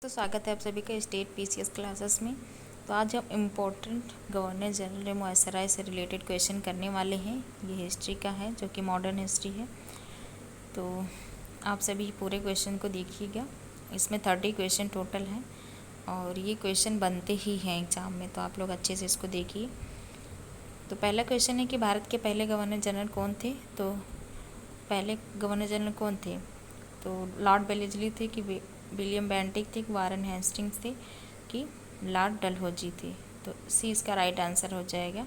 तो स्वागत है आप सभी का स्टेट पीसीएस क्लासेस में। तो आज हम इम्पोर्टेंट गवर्नर जनरल मुअस्सराए से रिलेटेड क्वेश्चन करने वाले हैं। ये हिस्ट्री का है जो कि मॉडर्न हिस्ट्री है। तो आप सभी पूरे क्वेश्चन को देखिएगा। इसमें 30 क्वेश्चन टोटल हैं और ये क्वेश्चन बनते ही हैं एग्ज़ाम में, तो आप लोग अच्छे से इसको देखिए। तो पहला क्वेश्चन है कि भारत के पहले गवर्नर जनरल कौन थे। तो पहले गवर्नर जनरल कौन थे? तो लॉर्ड वेलेस्ली थे कि विलियम बेंटिक थे कि वारन हेस्टिंग्स थे कि लॉर्ड डलहौजी थे। तो सी इसका राइट आंसर हो जाएगा।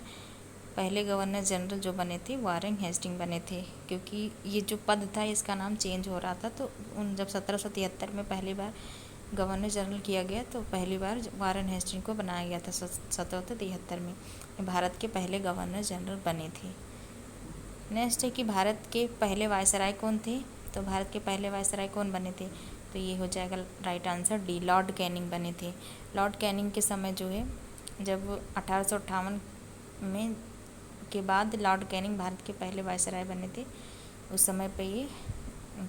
पहले गवर्नर जनरल जो बने थे वारन हेस्टिंग बने थे, क्योंकि ये जो पद था इसका नाम चेंज हो रहा था। तो जब 1773 में पहली बार गवर्नर जनरल किया गया तो पहली बार वारन हेस्टिंग को बनाया गया था 1773 में। भारत के पहले गवर्नर जनरल बने थे। नेक्स्ट है कि भारत के पहले वायसराय कौन थे। तो भारत के पहले वायसराय कौन बने थे? तो ये हो जाएगा right answer D, Lord Canning बने थे। लॉर्ड कैनिंग के समय जो है, जब 1858 में के बाद लॉर्ड कैनिंग भारत के पहले वायसराय बने थे। उस समय पे ये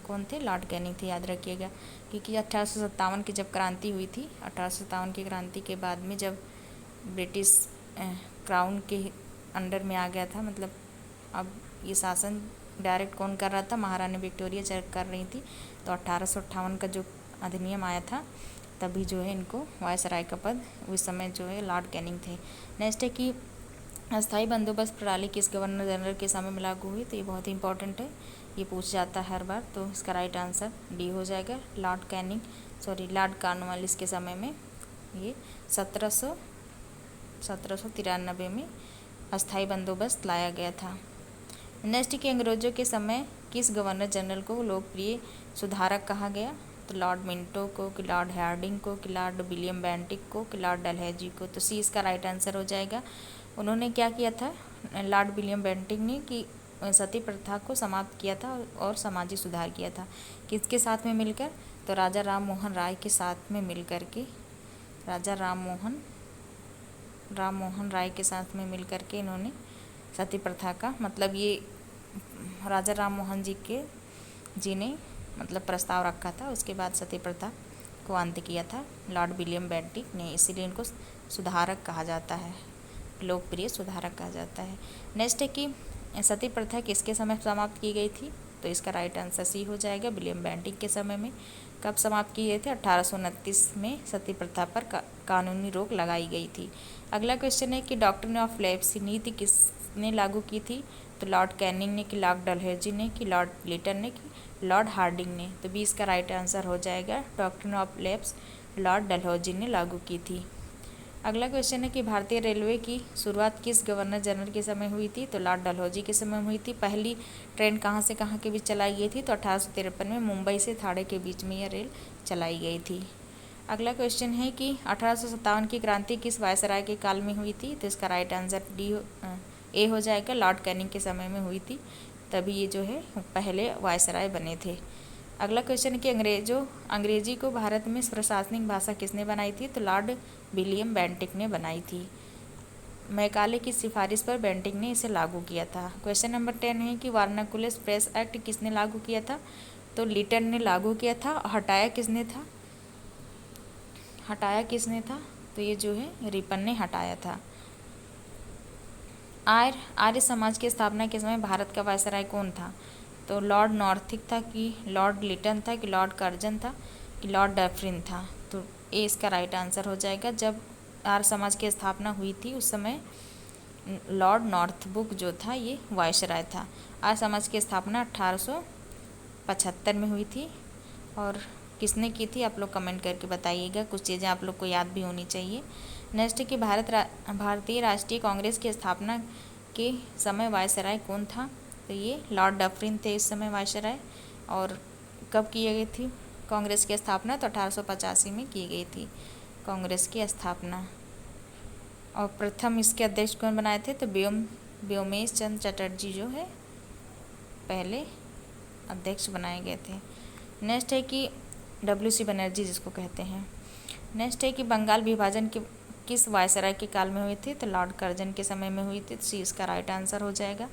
कौन थे? लॉर्ड कैनिंग थे, याद रखिएगा। क्योंकि 1857 की जब क्रांति हुई थी, 1857 की क्रांति के बाद में जब ब्रिटिश क्राउन के अंडर में आ गया था, मतलब अब ये शासन डायरेक्ट कौन कर रहा था? महारानी विक्टोरिया कर रही थी। तो 1858 का जो अधिनियम आया था तभी जो है इनको वायसराय का पद उस समय जो है लॉर्ड कैनिंग थे। नेक्स्ट है कि अस्थाई बंदोबस्त प्रणाली किस गवर्नर जनरल के समय में लागू हुई। तो ये बहुत ही इंपॉर्टेंट है, ये पूछ जाता है हर बार। तो इसका राइट आंसर डी हो जाएगा, लॉर्ड कॉर्नवालिस के समय में ये 1793 में अस्थाई बंदोबस्त लाया गया था। नेक्स्ट के अंग्रेजों के समय किस गवर्नर जनरल को लोकप्रिय सुधारक कहा गया। तो लॉर्ड मिंटो को कि लॉर्ड हार्डिंग को कि लॉर्ड विलियम बेंटिक को कि लॉर्ड डलहौजी को। तो सी इसका राइट आंसर हो जाएगा। उन्होंने क्या किया था? लॉर्ड विलियम बेंटिक ने कि सती प्रथा को समाप्त किया था और सामाजिक सुधार किया था। किसके साथ में मिलकर? तो राजा राम मोहन राय के साथ में मिलकर के, राजा राम मोहन राय के साथ में मिलकर के इन्होंने सती प्रथा का, मतलब ये राजा राम मोहन जी ने मतलब प्रस्ताव रखा था, उसके बाद सती प्रथा को अंत किया था लॉर्ड विलियम बेंटिक ने। इसीलिए इनको सुधारक कहा जाता है, लोकप्रिय सुधारक कहा जाता है। नेक्स्ट है कि सती प्रथा किसके समय समाप्त की गई थी। तो इसका राइट आंसर सी हो जाएगा, विलियम बेंटिक के समय में। कब समाप्त की गई थी? 1829 में सती प्रथा पर कानूनी रोक लगाई गई थी। अगला क्वेश्चन है कि डॉक्ट्रिन ऑफ लेप्सी नीति किसने लागू की थी। तो लॉर्ड कैनिंग ने कि लॉर्ड डलहौजी ने कि लॉर्ड लिटन ने कि लॉर्ड हार्डिंग ने। तो 20 का राइट आंसर हो जाएगा, doctrine of lapse Lord Dalhousie ने लागू की थी। अगला क्वेश्चन है कि भारतीय रेलवे की शुरुआत किस गवर्नर जनरल के समय हुई थी। तो लॉर्ड डलहौजी के समय हुई थी। पहली ट्रेन कहाँ से कहाँ के बीच चलाई गई थी। तो 1853 में मुंबई से थाड़े के बीच में यह रेल चलाई गई थी। अगला क्वेश्चन है कि 1857 की क्रांति किस वायसराय के काल में हुई थी। तो इसका राइट आंसर ए हो जाएगा, लॉर्ड कैनिंग के समय में हुई थी, तभी ये जो है पहले वायसराय बने थे। अगला क्वेश्चन है कि अंग्रेजी को भारत में प्रशासनिक भाषा किसने बनाई थी। तो लॉर्ड विलियम बेंटिक ने बनाई थी। मैकाले की सिफारिश पर बेंटिक ने इसे लागू किया था। क्वेश्चन नंबर 10 है कि वार्नाकुलस प्रेस एक्ट किसने लागू किया था। तो लिटन ने लागू किया था। हटाया किसने था? तो ये जो है रिपन ने हटाया था। आर्य समाज की स्थापना के समय भारत का वायसराय कौन था। तो लॉर्ड नॉर्थिक था कि लॉर्ड लिटन था कि लॉर्ड कर्जन था कि लॉर्ड डफरिन था। तो ए इसका राइट आंसर हो जाएगा। जब आर्य समाज की स्थापना हुई थी उस समय लॉर्ड नॉर्थबुक जो था ये वायसराय था। आर्य समाज की स्थापना 1875 में हुई थी। और किसने की थी आप लोग कमेंट करके बताइएगा, कुछ चीज़ें आप लोग को याद भी होनी चाहिए। नेक्स्ट है कि भारतीय राष्ट्रीय कांग्रेस की स्थापना के समय वायसराय कौन था। तो ये लॉर्ड डफरिन थे इस समय वायसराय। और कब की गई थी कांग्रेस की स्थापना? तो 1885 में की गई थी कांग्रेस की स्थापना। और प्रथम इसके अध्यक्ष कौन बनाए थे। तो व्योमेश चंद्र चटर्जी जो है पहले अध्यक्ष बनाए गए थे। नेक्स्ट है कि WC बनर्जी जिसको कहते हैं। नेक्स्ट है कि बंगाल विभाजन किस वायसराय के काल में हुई थी। तो लॉर्ड कर्जन के समय में हुई थी। सी इसका राइट आंसर हो जाएगा।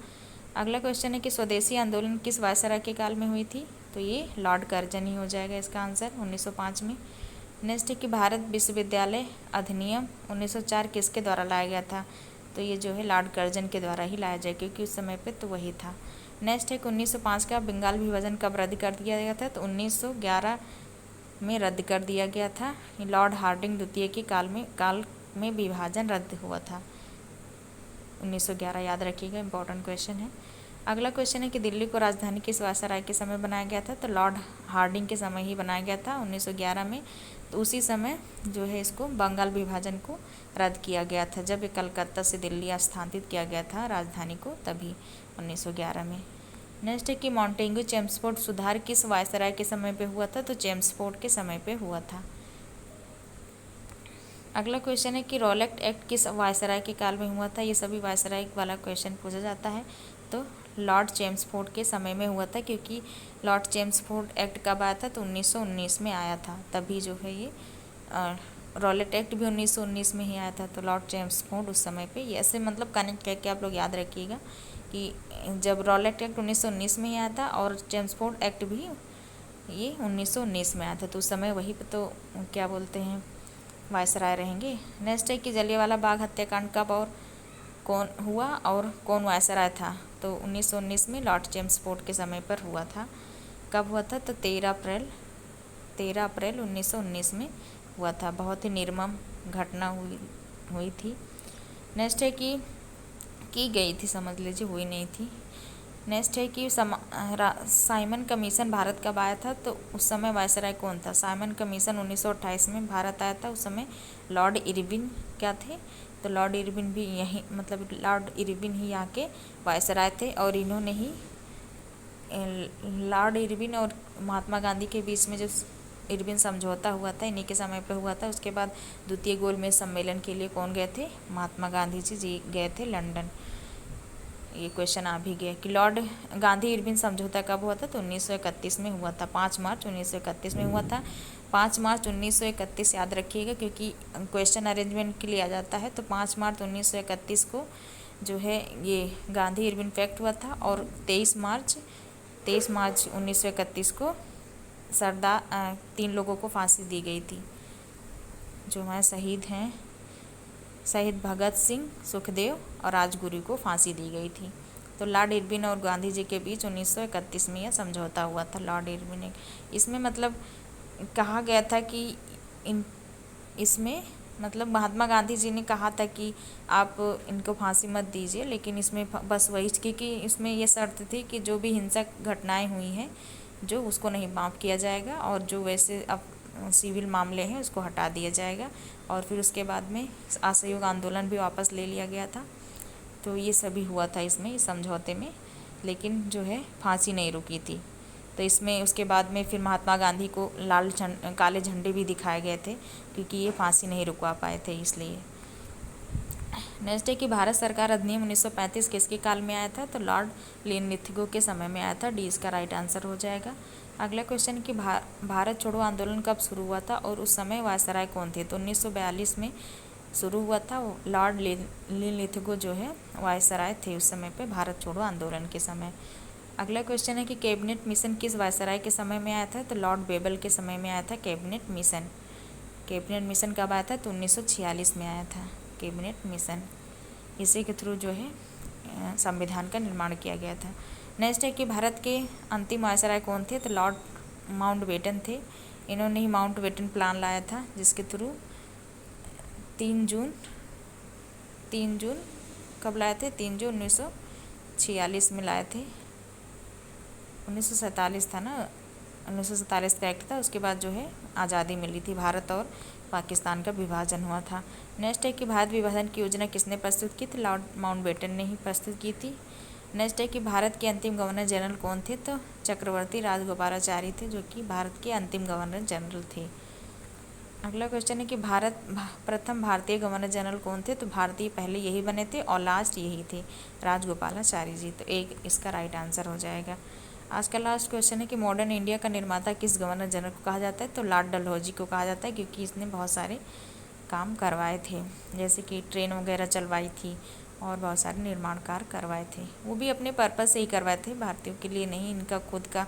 अगला क्वेश्चन है कि स्वदेशी आंदोलन किस वायसराय के काल में हुई थी। तो ये लॉर्ड कर्जन ही हो जाएगा इसका आंसर, 1905 में। नेक्स्ट है कि भारत विश्वविद्यालय अधिनियम 1904 किसके द्वारा लाया गया था? तो ये जो है लॉर्ड कर्जन के द्वारा ही लाया जाए, क्योंकि उस समय पे तो वही था। नेक्स्ट है कि 1905 का बंगाल विभाजन कब रद्द कर दिया गया था? तो 1911 में रद्द कर दिया गया था। लॉर्ड हार्डिंग द्वितीय के काल में विभाजन रद्द हुआ था। 1911 याद रखिएगा, इंपॉर्टेंट क्वेश्चन है। अगला क्वेश्चन है कि दिल्ली को राजधानी किस वायसराय के समय बनाया गया था? तो लॉर्ड हार्डिंग के समय ही बनाया गया था 1911 में। तो उसी समय जो है इसको बंगाल विभाजन को रद्द किया गया था, जब ये कलकत्ता से दिल्ली स्थानांतरित किया गया था राजधानी को, तभी 1911 में। नेक्स्ट है कि मॉन्टेग्यू चेम्सफोर्ड सुधार किस वायसराय के समय पे हुआ था? तो चेम्सफोर्ड के समय पे हुआ था। अगला क्वेश्चन है कि रॉलेट एक्ट किस वायसराय के काल में हुआ था? ये सभी वायसराय वाला क्वेश्चन पूछा जाता है। तो लॉर्ड चेम्सफोर्ड के समय में हुआ था, क्योंकि लॉर्ड चेम्सफोर्ड एक्ट कब आया था? तो 1919 में आया था, तभी जो है ये रॉलेट एक्ट भी 1919 में ही आया था। तो लॉर्ड चेम्सफोर्ड उस समय पे, ये ऐसे मतलब कनेक्ट करके आप लोग याद रखिएगा कि जब रॉलेट एक्ट 1919 में ही आया था और चेम्सफोर्ड एक्ट भी ये 1919 में आया था, तो उस समय वही पे तो क्या बोलते हैं वायसराय रहेंगे। नेक्स्ट है कि जलियांवाला बाग हत्याकांड कब और कौन हुआ और कौन वायसराय था? तो 1919 में लॉर्ड चेम्सफोर्ड के समय पर हुआ था। कब हुआ था? तो 13 अप्रैल 1919 में हुआ था। बहुत ही निर्मम घटना हुई थी। नेक्स्ट है कि की गई थी, समझ लीजिए, हुई नहीं थी। नेक्स्ट है कि साइमन कमीशन भारत कब आया था? तो उस समय वायसराय कौन था? साइमन कमीशन 1928 में भारत आया था। उस समय लॉर्ड इरविन क्या थे? तो लॉर्ड इरविन भी यहीं, मतलब लॉर्ड इरविन ही यहाँ के वायसराय थे, और इन्होंने ही लॉर्ड इरविन और महात्मा गांधी के बीच में जो इरविन समझौता हुआ था, इन्हीं के समय पे हुआ था। उसके बाद द्वितीय गोलमेज सम्मेलन के लिए कौन गए थे? महात्मा गांधी जी गए थे लंदन। ये क्वेश्चन आ भी गया कि लॉर्ड गांधी इरविन समझौता कब हुआ था? तो 1931 में हुआ था। 5 मार्च 1931 में हुआ था। 5 मार्च 1931 याद रखिएगा, क्योंकि क्वेश्चन अरेंजमेंट के लिए आ जाता है। तो 5 मार्च 1931 को जो है ये गांधी इरविन पैक्ट हुआ था, और 23 मार्च 1931 को सरदार 3 लोगों को फांसी दी गई थी, जो हमारे शहीद हैं। शहीद भगत सिंह, सुखदेव और राजगुरु को फांसी दी गई थी। तो लॉर्ड इरविन और गांधी जी के बीच 1931 में यह समझौता हुआ था। लॉर्ड इरविन ने इसमें मतलब कहा गया था कि इसमें मतलब महात्मा गांधी जी ने कहा था कि आप इनको फांसी मत दीजिए, लेकिन इसमें बस वही, क्योंकि इसमें ये शर्त थी कि जो भी हिंसक घटनाएं हुई हैं जो उसको नहीं माफ़ किया जाएगा, और जो वैसे अब सिविल मामले हैं उसको हटा दिया जाएगा। और फिर उसके बाद में असहयोग आंदोलन भी वापस ले लिया गया था। तो ये सभी हुआ था इसमें, इस समझौते में, लेकिन जो है फांसी नहीं रुकी थी। तो इसमें उसके बाद में फिर महात्मा गांधी को काले झंडे भी दिखाए गए थे, क्योंकि ये फांसी नहीं रुकवा पाए थे, इसलिए। नेक्स्ट है कि भारत सरकार अधिनियम 1935 किसके काल में आया था? तो लॉर्ड लिनलिथगो के समय में आया था। डी इसका राइट आंसर हो जाएगा। अगला क्वेश्चन कि भारत छोड़ो आंदोलन कब शुरू हुआ था और उस समय वायसराय कौन थे? तो 1942 में शुरू हुआ था। लॉर्ड लिनलिथगो जो है वायसराय थे उस समय पे, भारत छोड़ो आंदोलन के समय। अगला क्वेश्चन है कि कैबिनेट मिशन किस वायसराय के समय में आया था? तो लॉर्ड बेबल के समय में आया था कैबिनेट मिशन। कैबिनेट मिशन कब आया था? तो 1946 में आया था कैबिनेट मिशन। इसी के थ्रू जो है संविधान का निर्माण किया गया था। नेक्स्ट है कि भारत के अंतिम वायसराय कौन थे? तो लॉर्ड माउंटबेटन थे। इन्होंने ही माउंटबेटन प्लान लाया था, जिसके थ्रू 3 जून कब लाए थे? 3 जून 1946 में लाए थे। 1947 था ना, 1947 का एक्ट था। उसके बाद जो है आज़ादी मिली थी, भारत और पाकिस्तान का विभाजन हुआ था। नेक्स्ट है कि भारत विभाजन की योजना किसने प्रस्तुत की थी? लॉर्ड माउंटबेटन ने ही प्रस्तुत की थी। नेक्स्ट है कि भारत के अंतिम गवर्नर जनरल कौन थे? तो चक्रवर्ती राजगोपालाचारी थे, जो कि भारत के अंतिम गवर्नर जनरल थे। अगला क्वेश्चन है कि प्रथम भारतीय गवर्नर जनरल कौन थे? तो भारतीय पहले यही बने थे और लास्ट यही थे, राजगोपालाचारी जी। तो एक इसका राइट आंसर हो जाएगा। आज का लास्ट क्वेश्चन है कि मॉडर्न इंडिया का निर्माता किस गवर्नर जनरल को कहा जाता है? तो लॉर्ड डलहौजी को कहा जाता है, क्योंकि इसने बहुत सारे काम करवाए थे, जैसे कि ट्रेन वगैरह चलवाई थी और बहुत सारे निर्माण कार्य करवाए थे। वो भी अपने पर्पज़ से ही करवाए थे, भारतीयों के लिए नहीं, इनका खुद का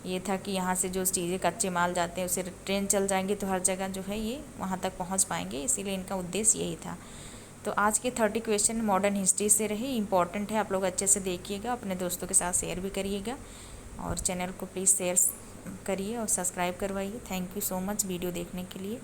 ये था कि यहाँ से जो चीज़ें कच्चे माल जाते हैं उसे ट्रेन चल जाएंगे तो हर जगह जो है ये वहाँ तक पहुँच पाएंगे, इसीलिए इनका उद्देश्य यही था। तो आज के 30 क्वेश्चन मॉडर्न हिस्ट्री से रहे, इम्पॉर्टेंट है, आप लोग अच्छे से देखिएगा, अपने दोस्तों के साथ शेयर भी करिएगा और चैनल को प्लीज़ शेयर करिए और सब्सक्राइब करवाइए। Thank you so much video देखने के लिए।